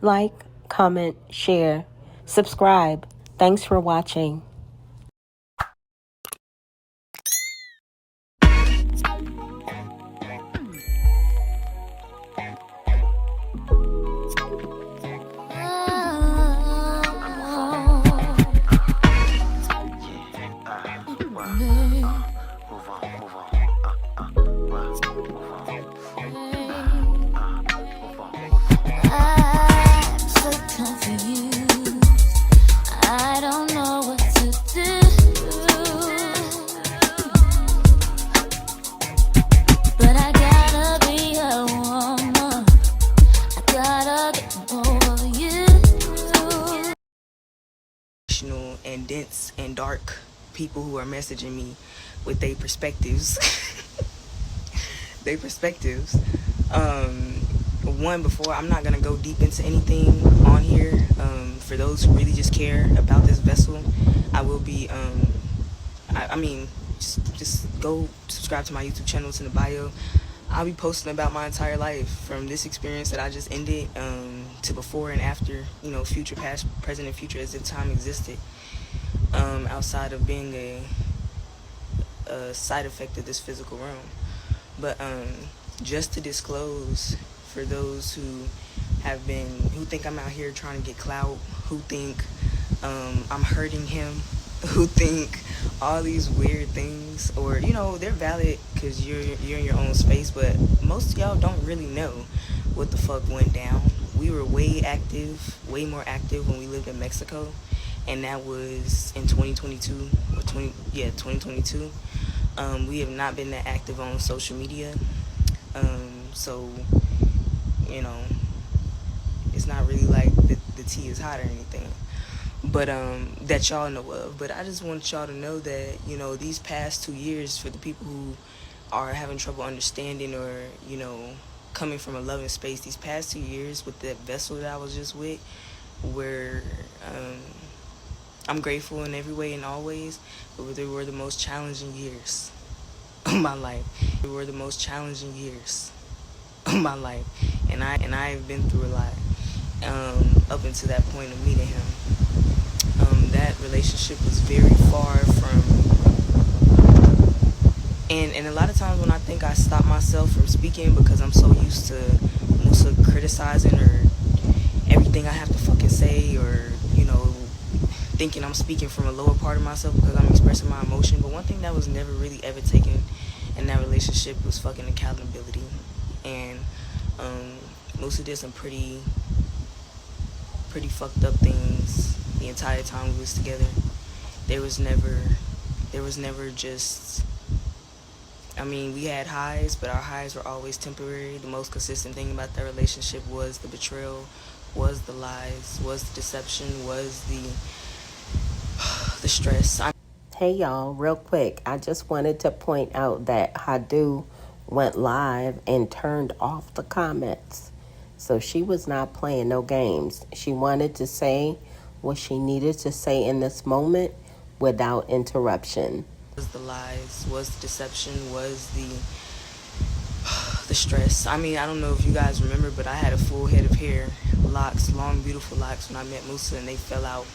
like, comment, share, subscribe. Thanks for watching. And dense and dark people who are messaging me with their perspectives. One, before, I'm not gonna go deep into anything on here. For those who really just care about this vessel, I will be just go subscribe to my YouTube channel. It's in the bio. I'll be posting about my entire life, from this experience that I just ended to before and after, future, past, present, and future, as if time existed, outside of being a side effect of this physical realm. But just to disclose, for those who think I'm out here trying to get clout, who think I'm hurting him, who think all these weird things, or they're valid because you're in your own space, but most of y'all don't really know what the fuck went down. We were way more active when we lived in Mexico, and that was in 2022 or 2022. We have not been that active on social media, so it's not really like the tea is hot or anything, but that y'all know of. But I just want y'all to know that these past 2 years, for the people who are having trouble understanding or coming from a loving space, these past 2 years with that vessel that I was just with, where I'm grateful in every way and always, but they were the most challenging years of my life. They were the most challenging years of my life, and I've been through a lot up until that point of meeting him. That relationship was very far from, and a lot of times when I think I stop myself from speaking because I'm so used to Musa criticizing or everything I have to fucking say, or thinking I'm speaking from a lower part of myself because I'm expressing my emotion. But one thing that was never really ever taken in that relationship was fucking accountability. And Musa did some pretty fucked up things the entire time we was together. There was never just, we had highs, but our highs were always temporary. The most consistent thing about that relationship was the betrayal, was the lies, was the deception, was the stress. Hey y'all, real quick, I just wanted to point out that Hadu went live and turned off the comments. So she was not playing no games. She wanted to say what she needed to say in this moment without interruption. Was the lies, was the deception, was the stress. I don't know if you guys remember, but I had a full head of hair, locks, long beautiful locks, when I met Musa, and they fell out.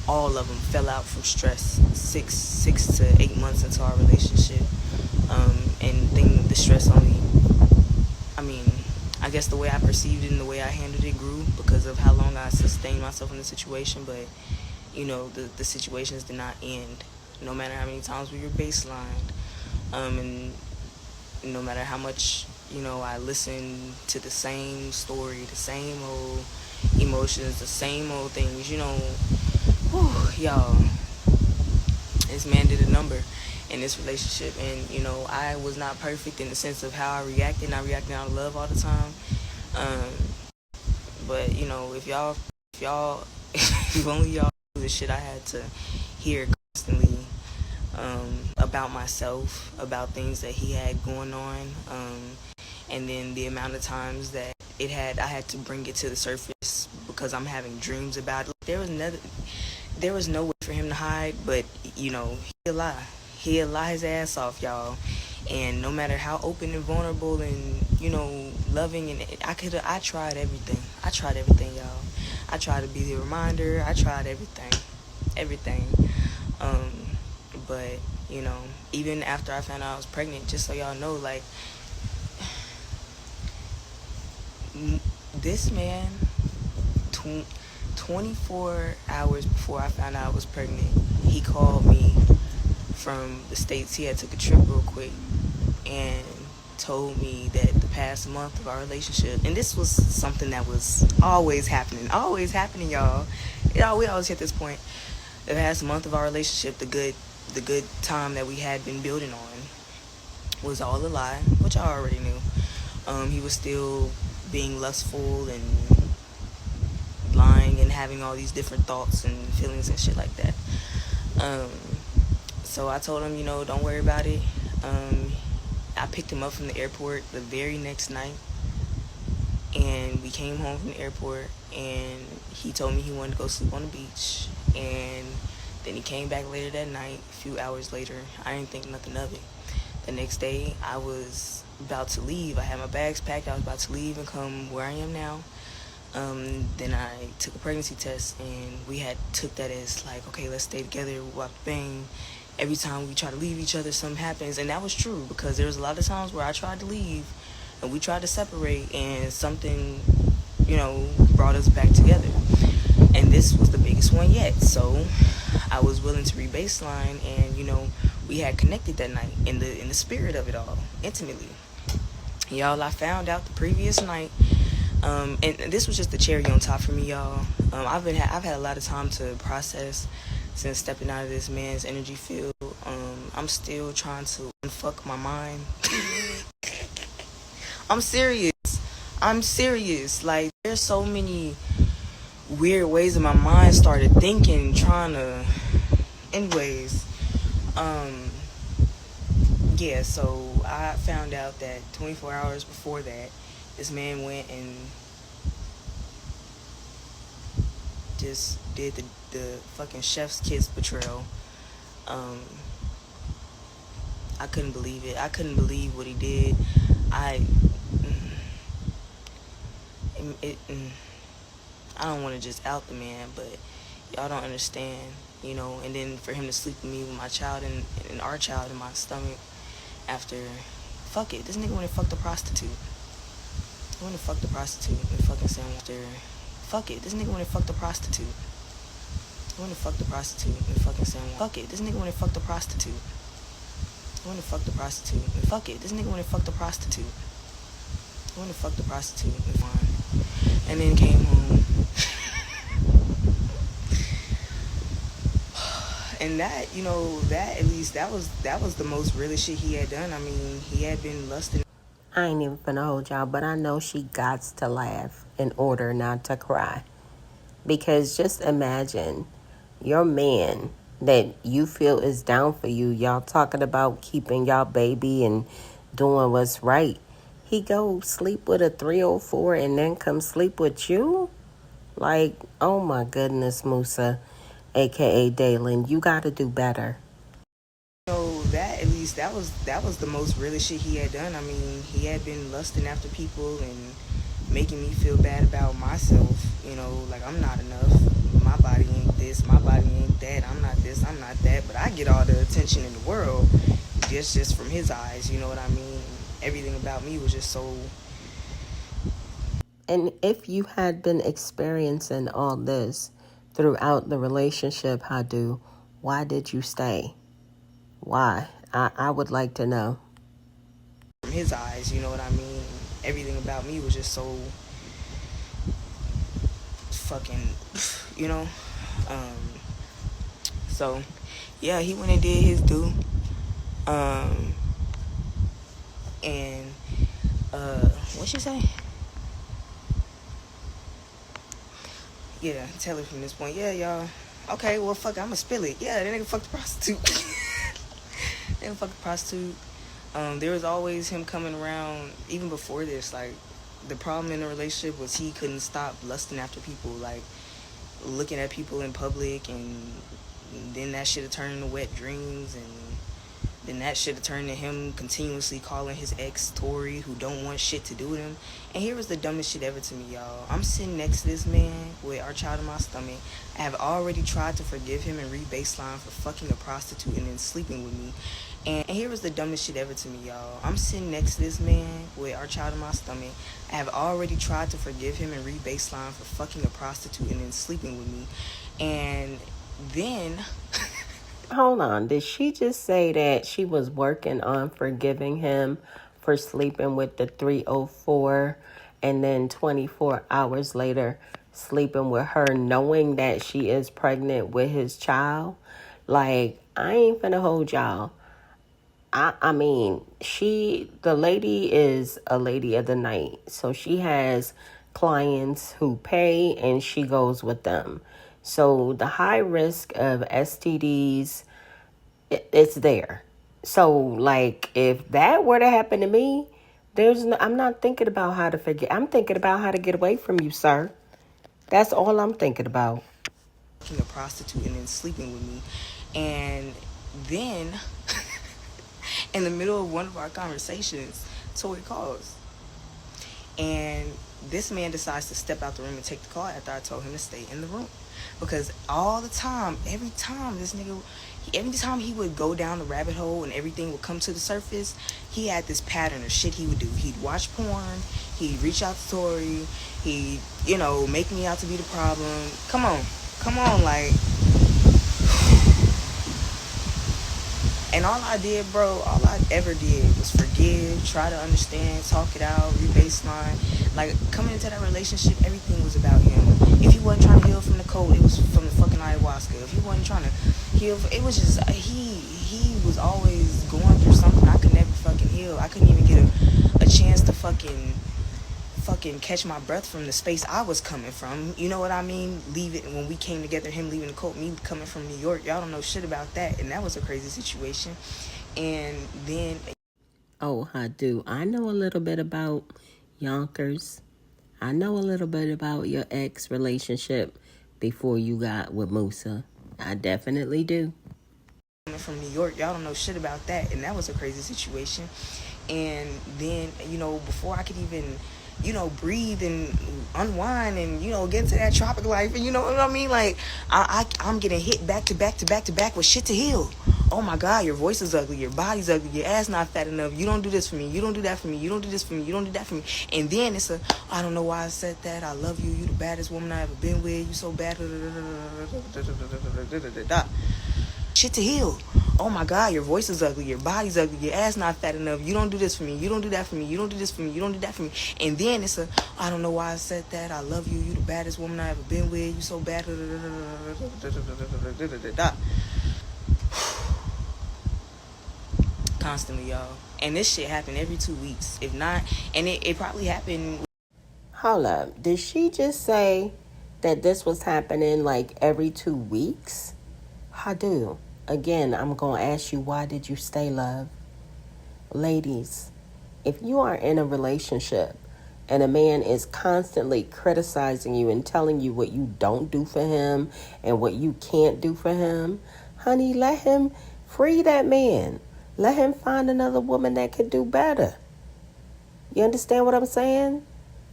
All of them fell out from stress 6 to 8 months into our relationship. The stress only, I guess the way I perceived it and the way I handled it grew because of how long I sustained myself in the situation. But the situations did not end, no matter how many times we were baselined, and no matter how much I listened to the same story, the same old emotions, the same old things. Whew, y'all, this man did a number in this relationship, and I was not perfect in the sense of how I reacted. And I reacted out of love all the time, but if only y'all knew the shit I had to hear constantly about myself, about things that he had going on, and then the amount of times that I had to bring it to the surface because I'm having dreams about it. There was no way for him to hide, but he'll lie his ass off, y'all. And no matter how open and vulnerable and loving, and I tried everything, y'all. I tried to be the reminder. I tried everything. Um, but you know, even after I found out I was pregnant, just so y'all know, like this man, 24 hours before I found out I was pregnant, he called me from the States. He had took a trip real quick and told me that the past month of our relationship, and this was something that was always happening, y'all. We always hit this point. The past month of our relationship, the good time that we had been building on, was all a lie, which I already knew. He was still being lustful and lying and having all these different thoughts and feelings and shit like that. So I told him, don't worry about it. I picked him up from the airport the very next night, and we came home from the airport, and he told me he wanted to go sleep on the beach, and then he came back later that night, a few hours later. I didn't think nothing of it. The next day, I was about to leave. I had my bags packed. I was about to leave and come where I am now. Then I took a pregnancy test, and we had took that as like, okay, let's stay together, walk bang. Every time we try to leave each other, something happens. And that was true, because there was a lot of times where I tried to leave and we tried to separate, and something, brought us back together. And this was the biggest one yet. So I was willing to re-baseline, and, we had connected that night in the spirit of it all, intimately. Y'all, I found out the previous night, and this was just the cherry on top for me, y'all. I've had a lot of time to process since stepping out of this man's energy field. I'm still trying to unfuck my mind. I'm serious. Like, there's so many weird ways that my mind started thinking, trying to. Anyways, yeah. So I found out that 24 hours before that, this man went and just did the fucking chef's kiss betrayal. I couldn't believe it. I couldn't believe what he did. I don't want to just out the man, but y'all don't understand, and then for him to sleep with me with my child and our child in my stomach after, fuck it, this nigga went and fucked a prostitute. He went and fucked a prostitute and fucking San after, fuck it, this nigga went and fucked a prostitute. He went and fucked a prostitute and fucking San fuck it, this nigga went and fucked a prostitute. He went and fucked a prostitute and fuck it, this nigga went and fucked a prostitute. He went and fucked a prostitute and fine. And then came home. And that, that at least that was the most realest shit he had done. I mean, he had been lusting. I ain't even finna hold y'all, but I know she gots to laugh in order not to cry. Because just imagine your man that you feel is down for you, y'all talking about keeping y'all baby and doing what's right. He go sleep with a 304 and then come sleep with you? Like, oh my goodness, Musa, a.k.a. Dalen, you got to do better. That at least that was the most realest shit he had done. I mean, he had been lusting after people and making me feel bad about myself. Like, I'm not enough. My body ain't this. My body ain't that. I'm not this. I'm not that. But I get all the attention in the world just from his eyes. You know what I mean? Everything about me was just so. And if you had been experiencing all this throughout the relationship, Hadu, why did you stay? Why? I would like to know. From his eyes, you know what I mean? Everything about me was just so fucking, So, yeah, he went and did his due. And, what'd you say? Yeah, tell her from this point. Yeah, y'all. Okay, well, fuck it, I'ma spill it. Yeah, that nigga fucked the prostitute. That nigga fucked the prostitute. There was always him coming around, even before this. Like, the problem in the relationship was he couldn't stop lusting after people, like, looking at people in public, and then that shit would turn into wet dreams, and Then that should have turned to him continuously calling his ex Tori, who don't want shit to do with him. And here was the dumbest shit ever to me, y'all. I'm sitting next to this man with our child in my stomach. I have already tried to forgive him and re-baseline for fucking a prostitute and then sleeping with me. And here was the dumbest shit ever to me, y'all. I'm sitting next to this man with our child in my stomach. I have already tried to forgive him and re-baseline for fucking a prostitute and then sleeping with me. And then... Hold on. Did she just say that she was working on forgiving him for sleeping with the 304 and then 24 hours later sleeping with her knowing that she is pregnant with his child? Like, I ain't finna hold y'all. I mean, the lady is a lady of the night. So she has clients who pay and she goes with them. So the high risk of STDs, it's there. So, like, if that were to happen to me, I'm not thinking about how to forget. I'm thinking about how to get away from you, sir. That's all I'm thinking about. A prostitute and then sleeping with me. And then, in the middle of one of our conversations, Tori calls. And this man decides to step out the room and take the call after I told him to stay in the room. Because all the time, every time he would go down the rabbit hole and everything would come to the surface, he had this pattern of shit he would do. He'd watch porn, he'd reach out to Tori, he'd, make me out to be the problem. Come on, like... And all I ever did was forgive, try to understand, talk it out, re-baseline. Like, coming into that relationship, everything was about him. If he wasn't trying to heal from the cold, it was from the fucking ayahuasca. If he wasn't trying to heal, it was just, he was always going through something I could never fucking heal. I couldn't even get a chance to fucking catch my breath from the space I was coming from. You know what I mean? When we came together, him leaving the cult, me coming from New York. Y'all don't know shit about that. And that was a crazy situation. And then... Oh, I do. I know a little bit about Yonkers. I know a little bit about your ex relationship before you got with Musa. I definitely do. Coming from New York, y'all don't know shit about that. And that was a crazy situation. And then, before I could even... breathe and unwind and, get into that tropic life. And you know what I mean? Like, I'm getting hit back to back to back to back with shit to heal. Oh my God, your voice is ugly, your body's ugly, your ass not fat enough, you don't do this for me, you don't do that for me, you don't do this for me, you don't do that for me. And then it's I don't know why I said that, I love you, you the baddest woman I ever been with, you so bad. Shit to heal. Oh my God, your voice is ugly, your body's ugly, your ass not fat enough, you don't do this for me, you don't do that for me, you don't do this for me, you don't do that for me. And then it's I don't know why I said that, I love you, you the baddest woman I ever been with, you so bad. Constantly, y'all. And this shit happened every 2 weeks. If not, and it probably happened. Hold up. Did she just say that this was happening like every 2 weeks? I do. Again, I'm going to ask you, why did you stay, love? Ladies, if you are in a relationship and a man is constantly criticizing you and telling you what you don't do for him and what you can't do for him, honey, let him free that man. Let him find another woman that can do better. You understand what I'm saying?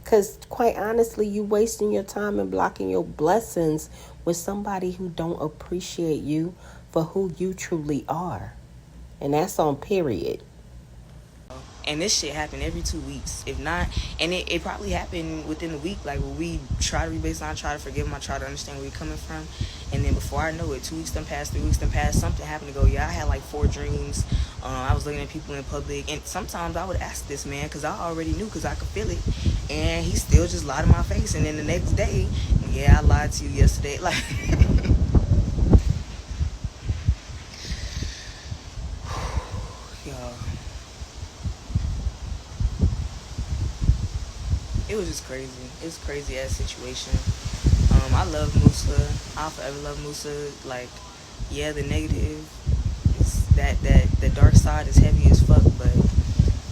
Because quite honestly, you wasting your time and blocking your blessings with somebody who don't appreciate you for who you truly are. And that's on period. And this shit happened every 2 weeks. If not, and it probably happened within the week. Like, when we try to re-baseline, try to forgive him, I try to understand where you're coming from. And then before I know it, 2 weeks done passed, 3 weeks done passed, something happened to go, yeah, I had like 4 dreams. I was looking at people in public. And sometimes I would ask this man, because I already knew, because I could feel it. And he still just lied in my face. And then the next day, yeah, I lied to you yesterday. Like... It was just crazy. It's a crazy ass situation. I love Musa. I'll forever love Musa. Like, yeah, the negative is that the dark side is heavy as fuck, but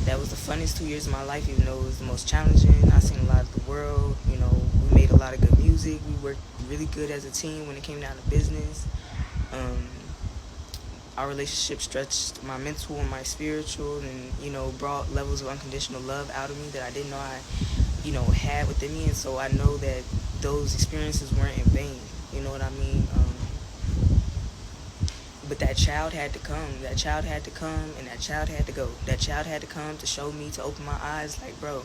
that was the funnest 2 years of my life, even though it was the most challenging. I seen a lot of the world. We made a lot of good music. We worked really good as a team when it came down to business. Our relationship stretched my mental and my spiritual, and brought levels of unconditional love out of me that I didn't know I had within me. And so I know that those experiences weren't in vain. You know what I mean? But that child had to come. That child had to come, and that child had to go. That child had to come to show me, to open my eyes. Like, bro,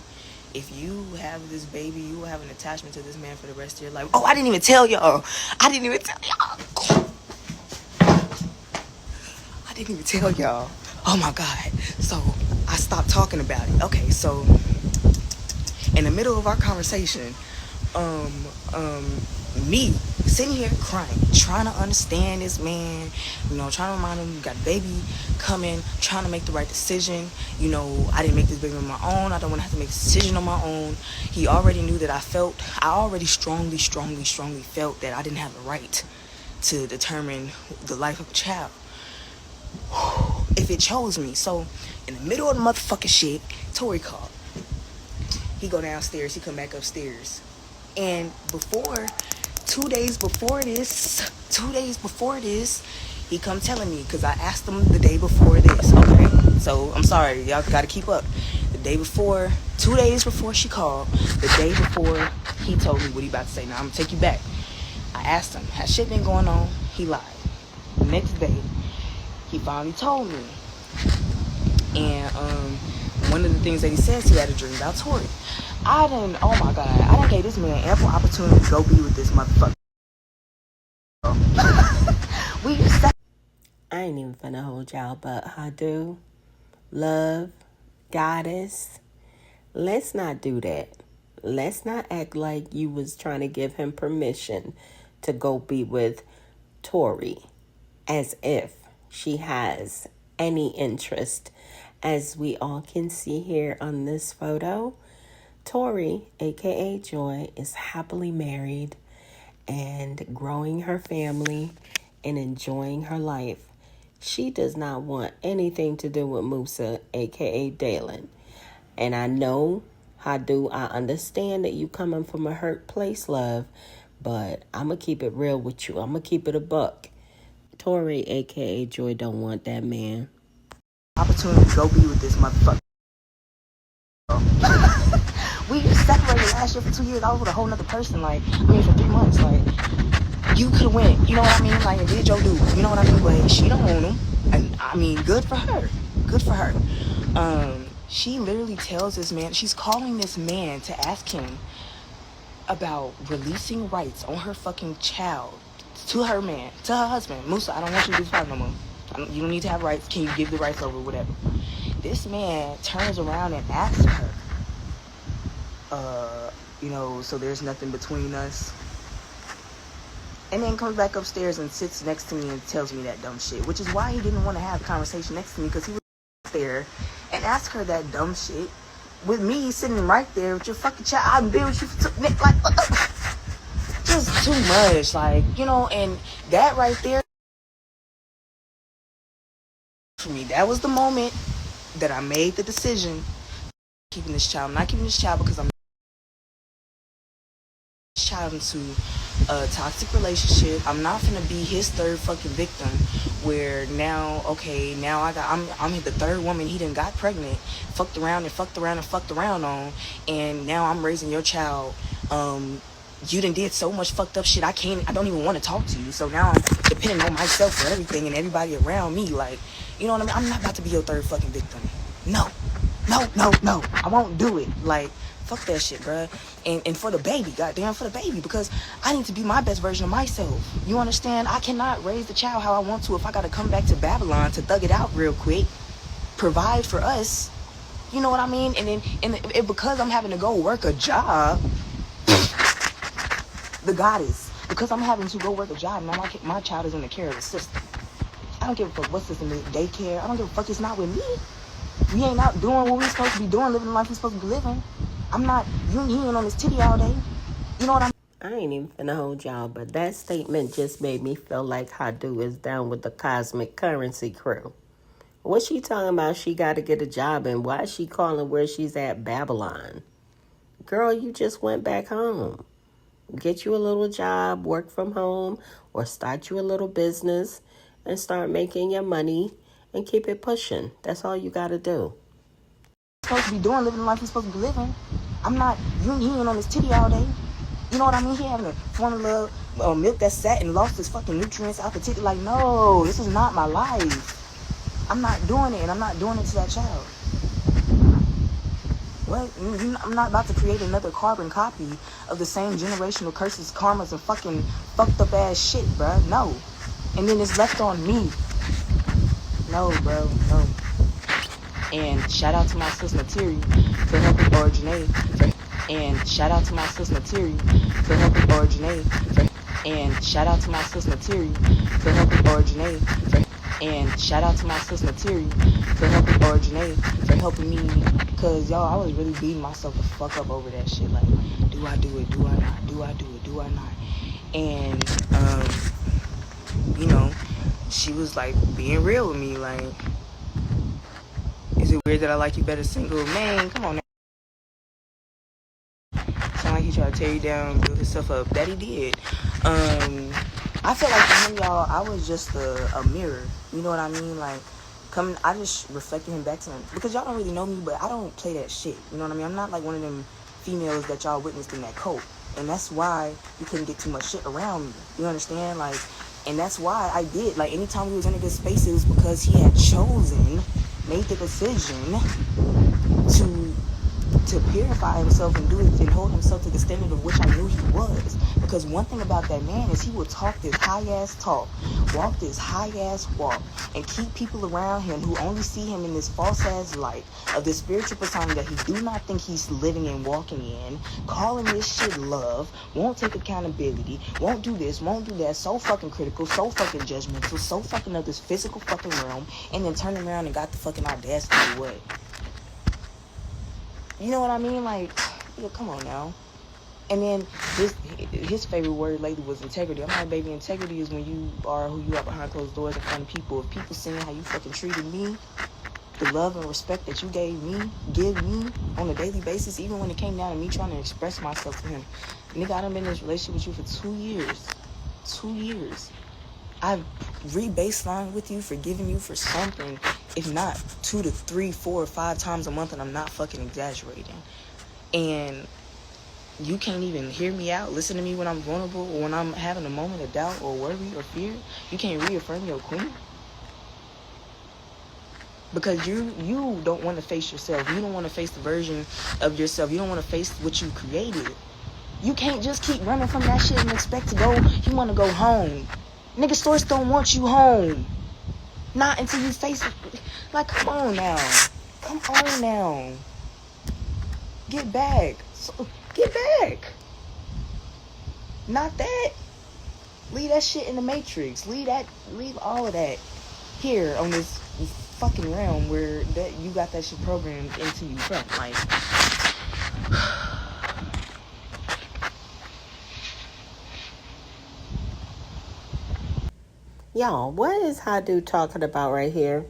if you have this baby, you will have an attachment to this man for the rest of your life. Oh, I didn't even tell y'all. I didn't even tell y'all. Oh my God. So I stopped talking about it. Okay, so in the middle of our conversation, me sitting here crying, trying to understand this man, trying to remind him, you got a baby coming, trying to make the right decision. I didn't make this baby on my own. I don't want to have to make a decision on my own. He already knew that I already strongly felt that I didn't have the right to determine the life of a child if it chose me. So in the middle of the motherfucking shit, Tori called. He go downstairs, he come back upstairs. And 2 days before this, he come telling me, because I asked him the day before this. Okay, so I'm sorry, y'all got to keep up. The day before, 2 days before she called, the day before he told me what he about to say. Now, I'm going to take you back. I asked him, has shit been going on? He lied. The next day, he finally told me. And one of the things that he says, he had a dream about Tori. I done gave this man ample opportunity to go be with this motherfucker. I ain't even finna hold y'all, but Hadu, love, goddess, let's not do that. Let's not act like you was trying to give him permission to go be with Tori, as if she has any interest. As we all can see here on this photo, Tori, aka Joy, is happily married and growing her family and enjoying her life. She does not want anything to do with Musa, aka Dalen. And I know, Hadu, I understand that you coming from a hurt place, love, but I'm going to keep it real with you. I'm going to keep it a buck. Tori, aka Joy, don't want that man. Opportunity to go be with this motherfucker. We separated last year for 2 years. I was with a whole nother person, for 3 months. You could have went, you know what I mean? And did your dude, you know what I mean? But she don't own him. And good for her. She literally tells this man, she's calling this man to ask him about releasing rights on her fucking child to her husband. Musa, I don't want you to do this part no more. You don't need to have rights. Can you give the rights over, whatever? This man turns around and asks her, so there's nothing between us. And then comes back upstairs and sits next to me and tells me that dumb shit, which is why he didn't want to have a conversation next to me, because he was there and asked her that dumb shit with me sitting right there with your fucking child. I've been with you for just too much, and that right there for me, that was the moment that I made the decision keeping this child. I'm not keeping this child because I'm child into a toxic relationship. I'm not gonna be his third fucking victim, where now I'm the third woman he done got pregnant, fucked around on, and now I'm raising your child. You done did so much fucked up shit, I don't even want to talk to you. So now I'm depending on myself for everything and everybody around me. You know what I mean? I'm not about to be your third fucking victim. No. I won't do it. Fuck that shit, bruh. And for the baby, goddamn, for the baby, because I need to be my best version of myself. You understand? I cannot raise the child how I want to if I gotta come back to Babylon to thug it out real quick, provide for us. You know what I mean? And because I'm having to go work a job, the goddess, because I'm having to go work a job, now my child is in the care of a sister. I don't give a fuck what system is, daycare. I don't give a fuck, it's not with me. We ain't out doing what we supposed to be doing, living the life we supposed to be living. I'm not, you ain't on this titty all day. You know what I ain't even finna hold y'all, but that statement just made me feel like Hadu is down with the cosmic currency crew. What's she talking about? She got to get a job, and why is she calling where she's at Babylon? Girl, you just went back home. Get you a little job, work from home, or start you a little business and start making your money and keep it pushing. That's all you got to do. Supposed to be doing, living the life he's supposed to be living. I'm not union on his titty all day. You know what I mean? He having a formula milk that sat and lost his fucking nutrients out the titty. Like, no, this is not my life. I'm not doing it, and I'm not doing it to that child. What? I'm not about to create another carbon copy of the same generational curses, karmas, and fucking fucked up ass shit, bruh. No. And then it's left on me. No, bro, no. And shout out to my sister Tori for helping originate. And shout out to my sister Tori for helping originate. And shout out to my sister Tori for helping originate. And shout out to my sister Tori for helping originate, for helping me. Cause y'all, I was really beating myself the fuck up over that shit. Like, do I do it? Do I not? Do I do it? Do I not? And you know, she was like being real with me. Like, is it weird that I like you better single? Man, come on now. Sound like he tried to tear you down, build himself up. That he did. I feel like for him, y'all, I was just a mirror. You know what I mean? Like, I just reflected him back to him. Because y'all don't really know me, but I don't play that shit. You know what I mean? I'm not like one of them females that y'all witnessed in that cult. And that's why you couldn't get too much shit around me. You understand? Like, and that's why I did. Like, anytime we was in a good space, it was because he had made the decision to purify himself and do it and hold himself to the standard of which I knew he was. Because one thing about that man is he would talk this high-ass talk, walk this high-ass walk, and keep people around him who only see him in this false-ass light of this spiritual persona that he do not think he's living and walking in, calling this shit love, won't take accountability, won't do this, won't do that, so fucking critical, so fucking judgmental, so fucking of this physical fucking realm, and then turn around and got the fucking audacity to what? You know what I mean? Like, yo, come on now. And then his favorite word lately was integrity. I'm like, baby, integrity is when you are who you are behind closed doors in front of people. If people seeing how you fucking treated me, the love and respect that you give me on a daily basis, even when it came down to me trying to express myself to him. Nigga, I done been in this relationship with you for 2 years. 2 years. I've re-baselined with you, forgiven you for something, if not 2 to 3, 4, or 5 times a month, and I'm not fucking exaggerating. And you can't even hear me out, listen to me when I'm vulnerable, or when I'm having a moment of doubt or worry or fear. You can't reaffirm your queen. Because you don't want to face yourself. You don't want to face the version of yourself. You don't want to face what you created. You can't just keep running from that shit and expect to go. You want to go home. Nigga, source don't want you home. Not until you face it. Like, come on now. Come on now. Get back. Get back. Not that. Leave that shit in the Matrix. Leave all of that here on this fucking realm where that you got that shit programmed into you from. Like, Y'all, what is Hadu talking about right here?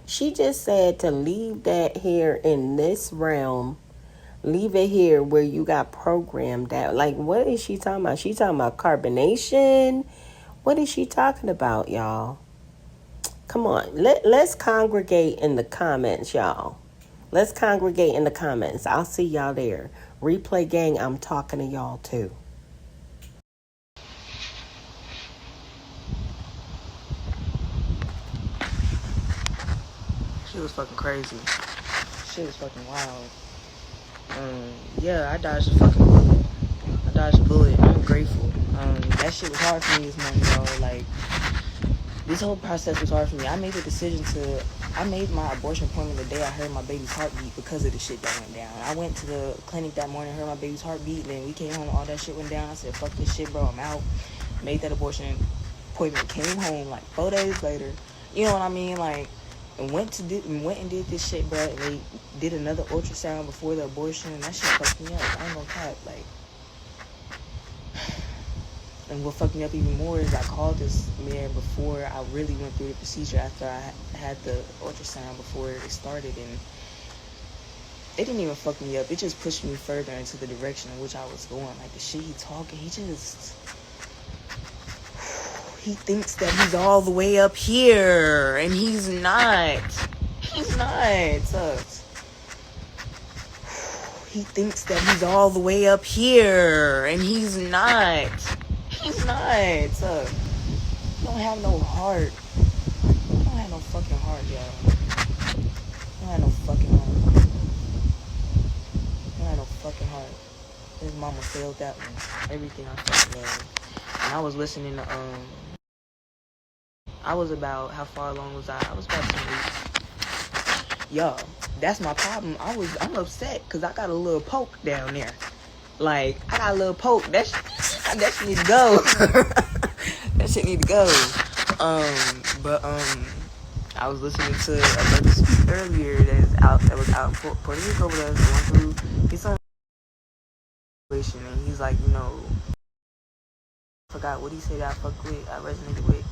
She just said to leave that here in this realm. Leave it here where you got programmed out. Like, what is she talking about? She talking about carbonation? What is she talking about, y'all? Come on. Let's congregate in the comments, y'all. Let's congregate in the comments. I'll see y'all there. Replay gang, I'm talking to y'all too. shit was fucking crazy. Shit was fucking wild. Yeah, I dodged a fucking bullet. I'm grateful. That shit was hard for me this morning, y'all. Like, this whole process was hard for me. I made my abortion appointment the day I heard my baby's heartbeat because of the shit that went down. I went to the clinic that morning, heard my baby's heartbeat, and then we came home and all that shit went down. I said, fuck this shit, bro, I'm out. Made that abortion appointment, came home like 4 days later. You know what I mean? Like, and went and did this shit, bro. And they did another ultrasound before the abortion, and that shit fucked me up. I ain't gonna cap, like. And what fucked me up even more is I called this man before I really went through the procedure after I had the ultrasound before it started, and it didn't even fuck me up. It just pushed me further into the direction in which I was going. Like, the shit he talking, he He thinks that he's all the way up here, and he's not. He's not. He thinks that he's all the way up here, and he's not. He's not. You don't have no heart. You don't have no fucking heart, y'all. You don't have no fucking heart. You don't have no fucking heart. His mama failed that one. Everything I fucking love. And I was listening to, I was about, how far along was I? I was about 2 weeks. Y'all, that's my problem. I'm upset because I got a little poke down there. Like, I got a little poke. That shit need to go. That shit need to go. I was listening to a brother speak earlier that was out in Puerto Rico with us, going through his own situation, and he's like, you know, I forgot what he said that I resonated with.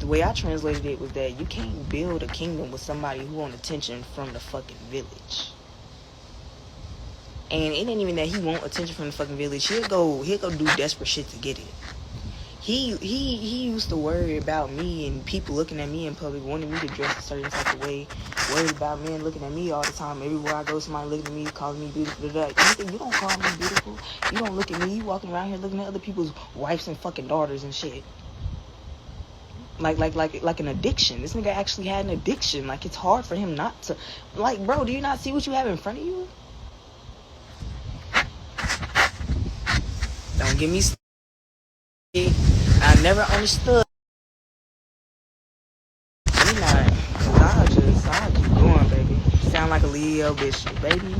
The way I translated it was that you can't build a kingdom with somebody who want attention from the fucking village. And it ain't even that he want attention from the fucking village. He'll go do desperate shit to get it. He used to worry about me and people looking at me in public, wanting me to dress a certain type of way, worried about men looking at me all the time. Everywhere I go, somebody looking at me, calling me beautiful. You don't call me beautiful. You don't look at me. You walking around here looking at other people's wives and fucking daughters and shit. Like an addiction. This nigga actually had an addiction. Like, it's hard for him not to. Like, bro, do you not see what you have in front of you? Don't give me I never understood. You not. I'll keep going, baby. Sound like a Leo Bishop, baby.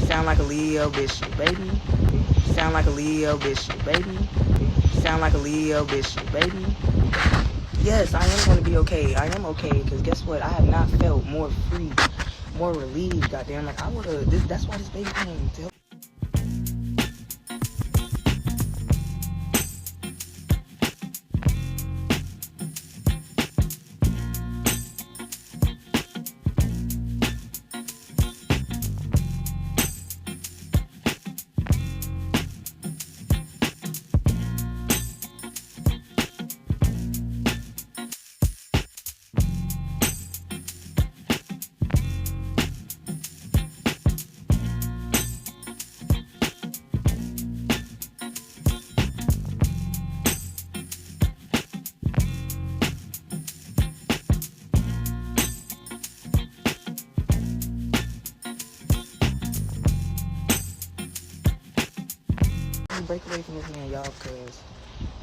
Sound like a Leo Bishop, baby. Sound like a Leo Bishop, baby. Sound like a Leo Bishop, baby. Yes, I am going to be okay. I am okay, because guess what? I have not felt more free, more relieved, goddamn. Like, I would have, that's why this baby came to help. Break away from this man, y'all, because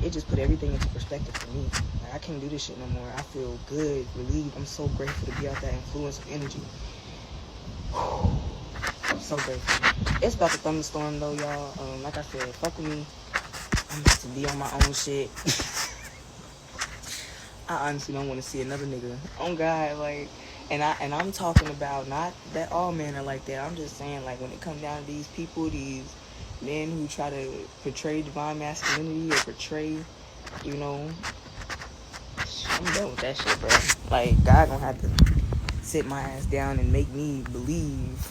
it just put everything into perspective for me. Like, I can't do this shit no more. I feel good, relieved. I'm so grateful to be out that influence of energy. I'm so grateful. It's about to thunderstorm though, y'all. Like I said, fuck with me. I'm about to be on my own shit. I honestly don't want to see another nigga. Oh God, like, and I'm talking about not that all men are like that. I'm just saying, like, when it comes down to these people, these men who try to portray divine masculinity or portray, you know, I'm done with that shit, bro. Like, God gonna have to sit my ass down and make me believe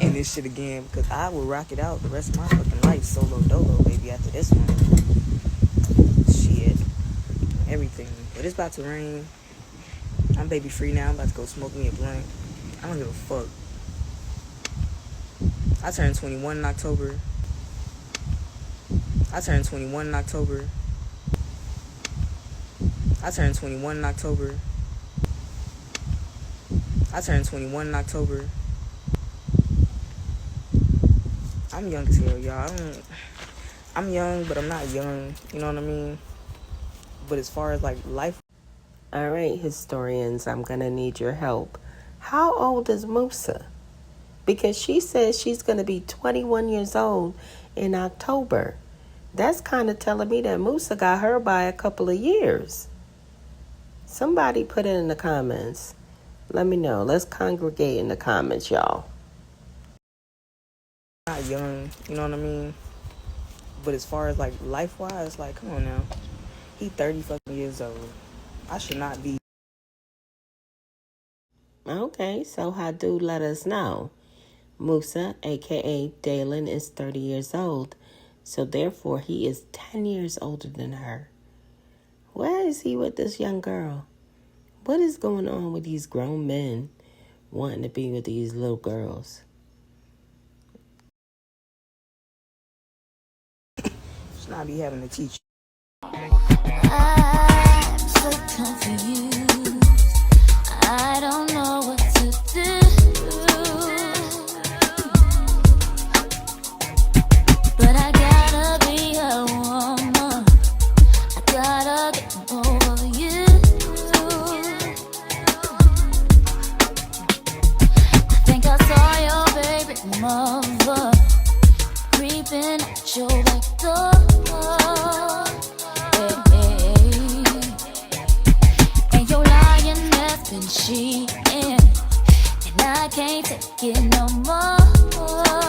in this shit again, because I will rock it out the rest of my fucking life solo dolo, baby, after this one. Shit. Everything. But it's about to rain. I'm baby free now. I'm about to go smoke me a blunt. I don't give a fuck. I turned 21 in October. I turned 21 in October. I turned 21 in October. I turned 21 in October. I'm young as hell, y'all. I'm young, but I'm not young. You know what I mean? But as far as, like, life. All right, historians, I'm going to need your help. How old is Musa? Because she says she's going to be 21 years old in October. That's kind of telling me that Musa got her by a couple of years. Somebody put it in the comments. Let me know. Let's congregate in the comments, y'all. Not young, you know what I mean? But as far as, like, life-wise, like, come on now. He 30 fucking years old. I should not be. Okay, so Hadu let us know. Musa, a.k.a. Dalen, is 30 years old. So therefore, he is 10 years older than her. Why is he with this young girl? What is going on with these grown men wanting to be with these little girls? Should not be having to teach. I'm so confused. I don't know what to do. But I gotta be a woman. I gotta get over you. I think I saw your baby mother creeping at your back door. And your lying ass been cheating, and I can't take it no more.